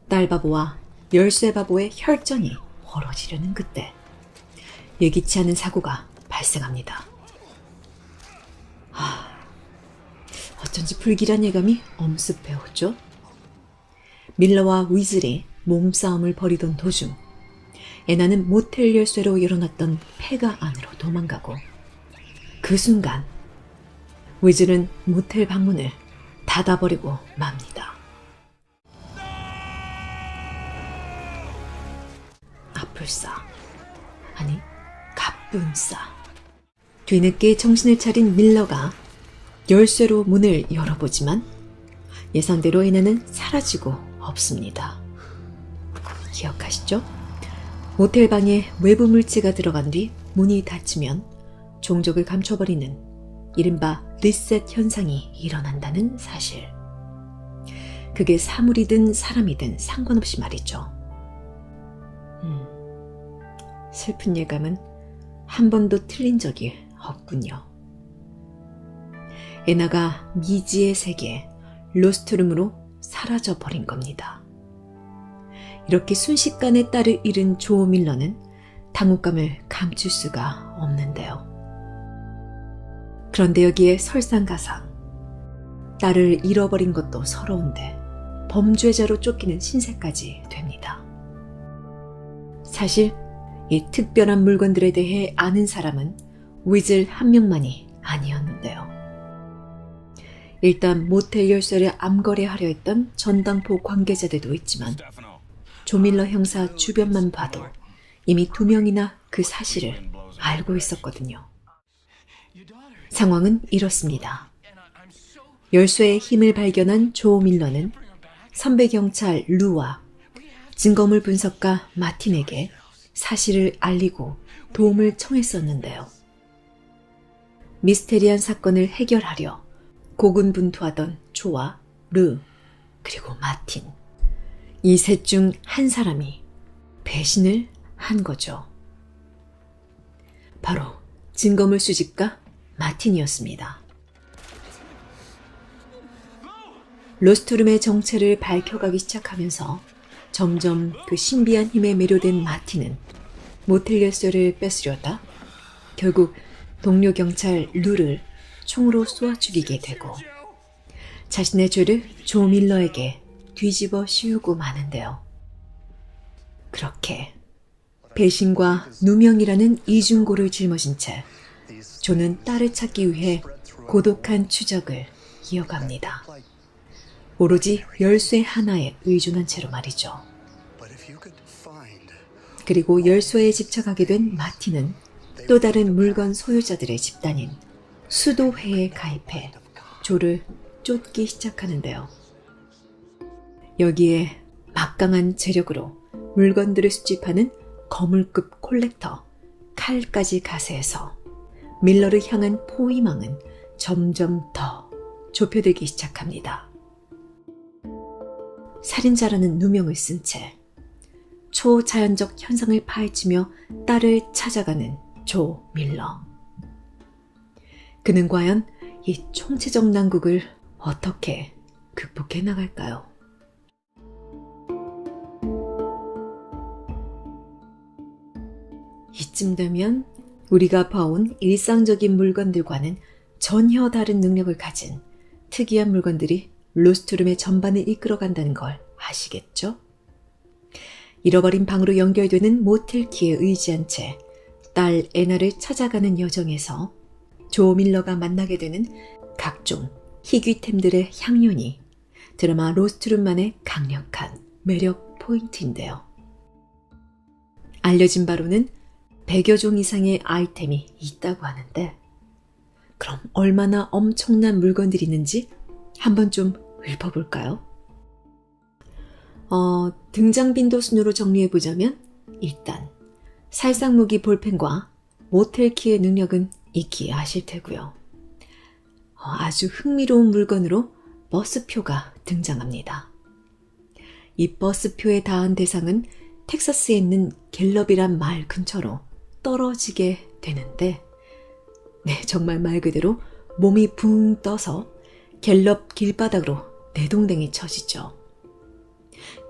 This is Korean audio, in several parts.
딸 바보와 열쇠 바보의 혈전이 벌어지려는 그때 예기치 않은 사고가 발생합니다. 어쩐지 불길한 예감이 엄습해오죠. 밀러와 위즐이 몸싸움을 벌이던 도중 애나는 모텔 열쇠로 열어놨던 폐가 안으로 도망가고 그 순간 위즐은 모텔 방문을 닫아버리고 맙니다. 아플싸, 아니 가뿐싸. 뒤늦게 정신을 차린 밀러가 열쇠로 문을 열어보지만 예상대로 애나는 사라지고 없습니다. 기억하시죠? 모텔 방에 외부 물체가 들어간 뒤 문이 닫히면 종족을 감춰버리는 이른바 리셋 현상이 일어난다는 사실. 그게 사물이든 사람이든 상관없이 말이죠. 슬픈 예감은 한 번도 틀린 적이 없군요. 애나가 미지의 세계 로스트룸으로 사라져버린 겁니다. 이렇게 순식간에 딸을 잃은 조 밀러는 당혹감을 감출 수가 없는데요. 그런데 여기에 설상가상, 딸을 잃어버린 것도 서러운데 범죄자로 쫓기는 신세까지 됩니다. 사실 이 특별한 물건들에 대해 아는 사람은 위즐 한 명만이 아니었는데요. 일단 모텔 열쇠를 암거래하려 했던 전당포 관계자들도 있지만 조 밀러 형사 주변만 봐도 이미 2명이나 그 사실을 알고 있었거든요. 상황은 이렇습니다. 열쇠의 힘을 발견한 조 밀러는 선배 경찰 루와 증거물 분석가 마틴에게 사실을 알리고 도움을 청했었는데요. 미스테리한 사건을 해결하려 고군분투하던 조와 르 그리고 마틴, 이 셋 중 한 사람이 배신을 한 거죠. 바로 증거물 수집가 마틴이었습니다. 로스트룸의 정체를 밝혀가기 시작하면서 점점 그 신비한 힘에 매료된 마틴은 모텔 열쇠를 뺏으려다 결국 동료 경찰 루를 총으로 쏘아 죽이게 되고 자신의 죄를 조 밀러에게 뒤집어 씌우고 마는데요. 그렇게 배신과 누명이라는 이중고를 짊어진 채 조는 딸을 찾기 위해 고독한 추적을 이어갑니다. 오로지 열쇠 하나에 의존한 채로 말이죠. 그리고 열쇠에 집착하게 된 마틴은 또 다른 물건 소유자들의 집단인 수도회에 가입해 조를 쫓기 시작하는데요. 여기에 막강한 재력으로 물건들을 수집하는 거물급 콜렉터 칼까지 가세해서 밀러를 향한 포위망은 점점 더 좁혀들기 시작합니다. 살인자라는 누명을 쓴 채 초자연적 현상을 파헤치며 딸을 찾아가는 조 밀러. 그는 과연 이 총체적 난국을 어떻게 극복해 나갈까요? 이쯤 되면 우리가 봐온 일상적인 물건들과는 전혀 다른 능력을 가진 특이한 물건들이 로스트룸의 전반을 이끌어간다는 걸 아시겠죠? 잃어버린 방으로 연결되는 모텔 키에 의지한 채 딸 애나를 찾아가는 여정에서 조 밀러가 만나게 되는 각종 희귀템들의 향연이 드라마 로스트룸만의 강력한 매력 포인트인데요. 알려진 바로는 100여 종 이상의 아이템이 있다고 하는데 그럼 얼마나 엄청난 물건들이 있는지 한번 좀 읊어볼까요? 등장 빈도 순으로 정리해보자면 일단 살상무기 볼펜과 모텔키의 능력은 익히 아실 테고요. 아주 흥미로운 물건으로 버스표가 등장합니다. 이 버스표에 닿은 대상은 텍사스에 있는 갤럽이란 마을 근처로 떨어지게 되는데 정말 말 그대로 몸이 붕 떠서 갤럽 길바닥으로 내동댕이 쳐지죠.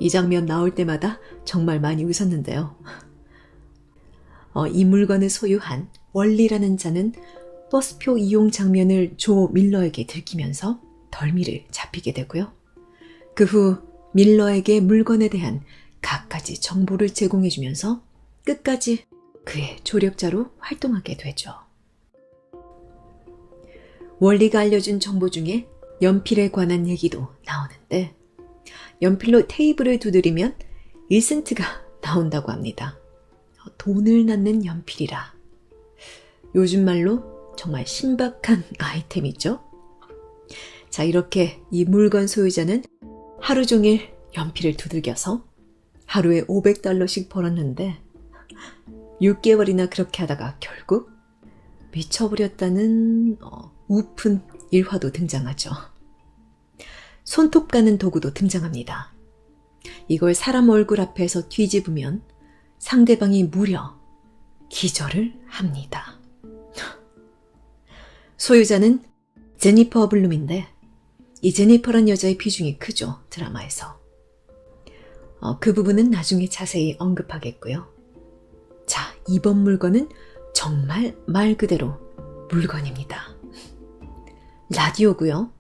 이 장면 나올 때마다 정말 많이 웃었는데요. 이 물건을 소유한 월리라는 자는 버스표 이용 장면을 조 밀러에게 들키면서 덜미를 잡히게 되고요. 그 후 밀러에게 물건에 대한 갖가지 정보를 제공해주면서 끝까지 그의 조력자로 활동하게 되죠. 월리가 알려준 정보 중에 연필에 관한 얘기도 나오는데 연필로 테이블을 두드리면 1센트가 나온다고 합니다. 돈을 낳는 연필이라. 요즘 말로 정말 신박한 아이템이죠. 자, 이렇게 이 물건 소유자는 하루 종일 연필을 두들겨서 하루에 $500씩 벌었는데 6개월이나 그렇게 하다가 결국 미쳐버렸다는 우픈 일화도 등장하죠. 손톱 가는 도구도 등장합니다. 이걸 사람 얼굴 앞에서 뒤집으면 상대방이 무려 기절을 합니다. 소유자는 제니퍼 블룸인데 이 제니퍼란 여자의 비중이 크죠, 드라마에서. 그 부분은 나중에 자세히 언급하겠고요. 자, 이번 물건은 정말 말 그대로 물건입니다. 라디오고요.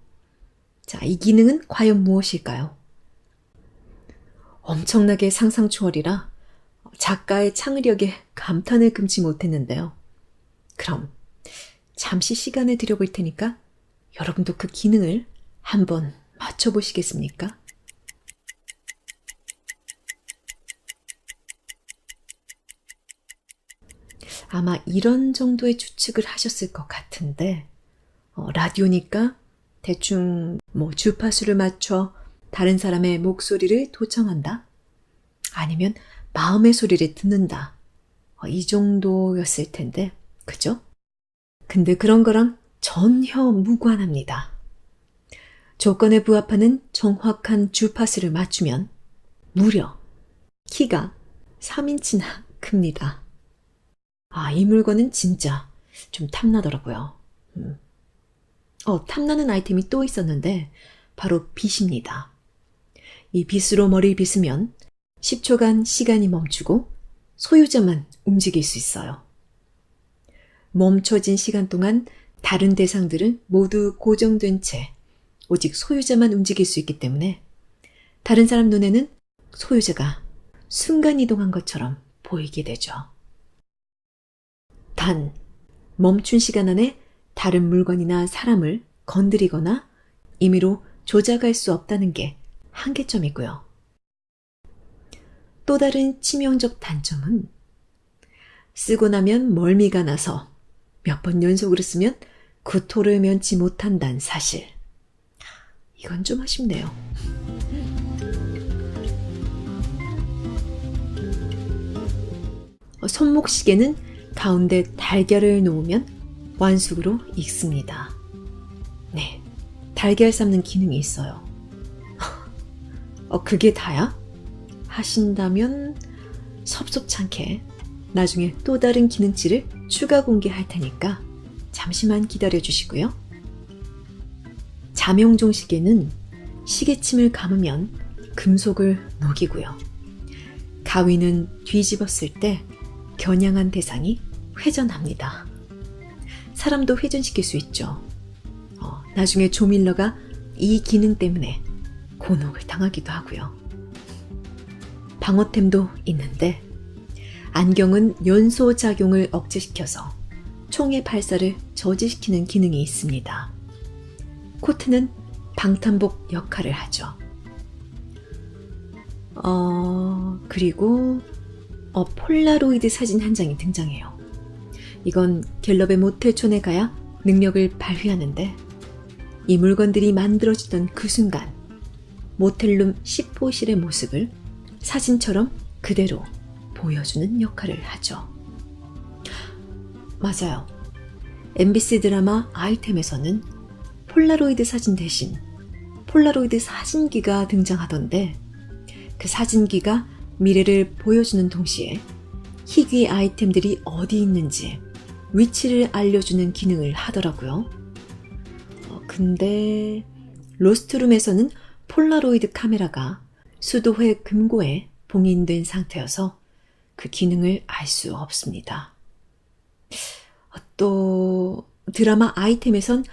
자, 이 기능은 과연 무엇일까요? 엄청나게 상상 초월이라 작가의 창의력에 감탄을 금치 못했는데요. 그럼 잠시 시간을 들여볼 테니까 여러분도 그 기능을 한번 맞춰보시겠습니까? 아마 이런 정도의 추측을 하셨을 것 같은데 라디오니까 대충 주파수를 맞춰 다른 사람의 목소리를 도청한다? 아니면 마음의 소리를 듣는다? 이 정도였을 텐데, 그죠? 근데 그런 거랑 전혀 무관합니다. 조건에 부합하는 정확한 주파수를 맞추면 무려 키가 3인치나 큽니다. 이 물건은 진짜 좀 탐나더라고요. 탐나는 아이템이 또 있었는데 바로 빗입니다. 이 빗으로 머리를 빗으면 10초간 시간이 멈추고 소유자만 움직일 수 있어요. 멈춰진 시간 동안 다른 대상들은 모두 고정된 채 오직 소유자만 움직일 수 있기 때문에 다른 사람 눈에는 소유자가 순간이동한 것처럼 보이게 되죠. 단, 멈춘 시간 안에 다른 물건이나 사람을 건드리거나 임의로 조작할 수 없다는 게 한계점이고요. 또 다른 치명적 단점은 쓰고 나면 멀미가 나서 몇 번 연속으로 쓰면 구토를 면치 못한다는 사실. 이건 좀 아쉽네요. 손목시계는 가운데 달걀을 놓으면 완숙으로 익습니다. 네, 달걀 삶는 기능이 있어요. 그게 다야? 하신다면 섭섭찮게 나중에 또 다른 기능치를 추가 공개할 테니까 잠시만 기다려 주시고요. 자명종 시계는 시계침을 감으면 금속을 녹이고요. 가위는 뒤집었을 때 겨냥한 대상이 회전합니다. 사람도 회전시킬 수 있죠. 나중에 조밀러가 이 기능 때문에 곤혹을 당하기도 하고요. 방어템도 있는데 안경은 연소작용을 억제시켜서 총의 발사를 저지시키는 기능이 있습니다. 코트는 방탄복 역할을 하죠. 그리고 폴라로이드 사진 한 장이 등장해요. 이건 갤럽의 모텔촌에 가야 능력을 발휘하는데 이 물건들이 만들어지던 그 순간 모텔룸 10호실의 모습을 사진처럼 그대로 보여주는 역할을 하죠. 맞아요. MBC 드라마 아이템에서는 폴라로이드 사진 대신 폴라로이드 사진기가 등장하던데 그 사진기가 미래를 보여주는 동시에 희귀 아이템들이 어디 있는지 위치를 알려주는 기능을 하더라고요. 근데 로스트룸에서는 폴라로이드 카메라가 수도회 금고에 봉인된 상태여서 그 기능을 알 수 없습니다. 또 드라마 아이템에선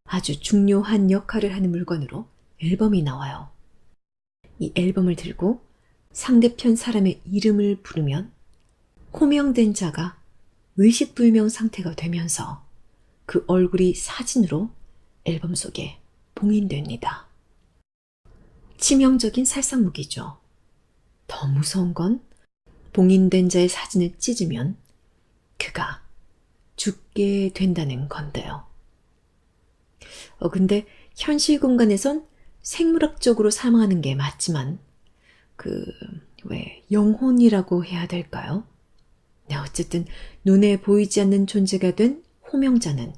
아주 중요한 역할을 하는 물건으로 앨범이 나와요. 이 앨범을 들고 상대편 사람의 이름을 부르면 호명된 자가 의식불명 상태가 되면서 그 얼굴이 사진으로 앨범 속에 봉인됩니다. 치명적인 살상무기죠. 더 무서운 건 봉인된 자의 사진을 찢으면 그가 죽게 된다는 건데요. 근데 현실 공간에선 생물학적으로 사망하는 게 맞지만 영혼이라고 해야 될까요? 네, 어쨌든 눈에 보이지 않는 존재가 된 호명자는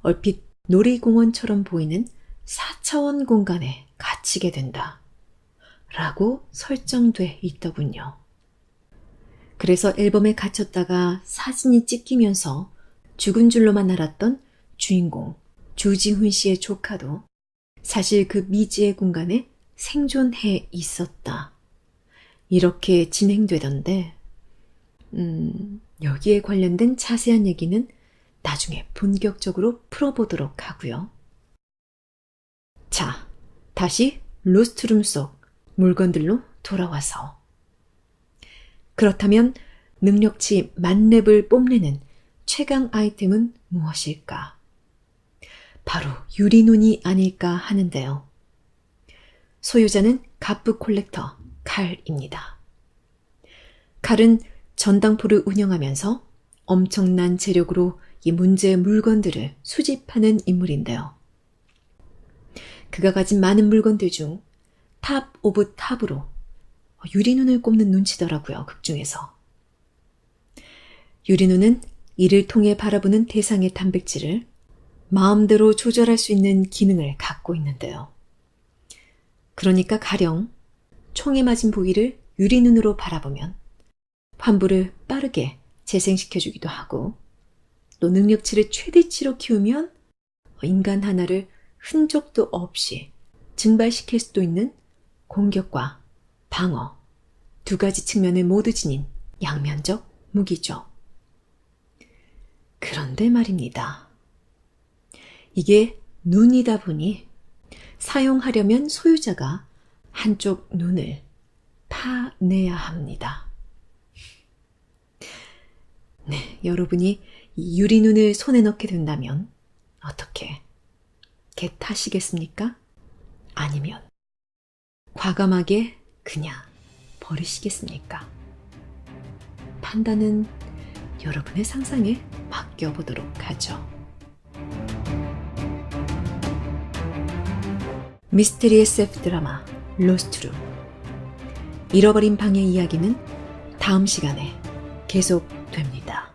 얼핏 놀이공원처럼 보이는 4차원 공간에 갇히게 된다 라고 설정돼 있더군요. 그래서 앨범에 갇혔다가 사진이 찢기면서 죽은 줄로만 알았던 주인공 주지훈 씨의 조카도 사실 그 미지의 공간에 생존해 있었다. 이렇게 진행되던데 여기에 관련된 자세한 얘기는 나중에 본격적으로 풀어보도록 하고요. 자, 다시 로스트룸 속 물건들로 돌아와서 그렇다면 능력치 만렙을 뽐내는 최강 아이템은 무엇일까? 바로 유리눈이 아닐까 하는데요. 소유자는 가프 콜렉터 칼입니다. 칼은 전당포를 운영하면서 엄청난 재력으로 이 문제의 물건들을 수집하는 인물인데요. 그가 가진 많은 물건들 중 탑 오브 탑으로 유리눈을 꼽는 눈치더라고요. 극중에서. 유리눈은 이를 통해 바라보는 대상의 단백질을 마음대로 조절할 수 있는 기능을 갖고 있는데요. 그러니까 가령 총에 맞은 부위를 유리눈으로 바라보면 환부를 빠르게 재생시켜주기도 하고 또 능력치를 최대치로 키우면 인간 하나를 흔적도 없이 증발시킬 수도 있는 공격과 방어 두 가지 측면을 모두 지닌 양면적 무기죠. 그런데 말입니다. 이게 눈이다 보니 사용하려면 소유자가 한쪽 눈을 파내야 합니다. 네, 여러분이 이 유리눈을 손에 넣게 된다면 어떻게 개 타시겠습니까? 아니면 과감하게 그냥 버리시겠습니까? 판단은 여러분의 상상에 맡겨보도록 하죠. 미스테리 SF 드라마 로스트룸 잃어버린 방의 이야기는 다음 시간에 계속됩니다.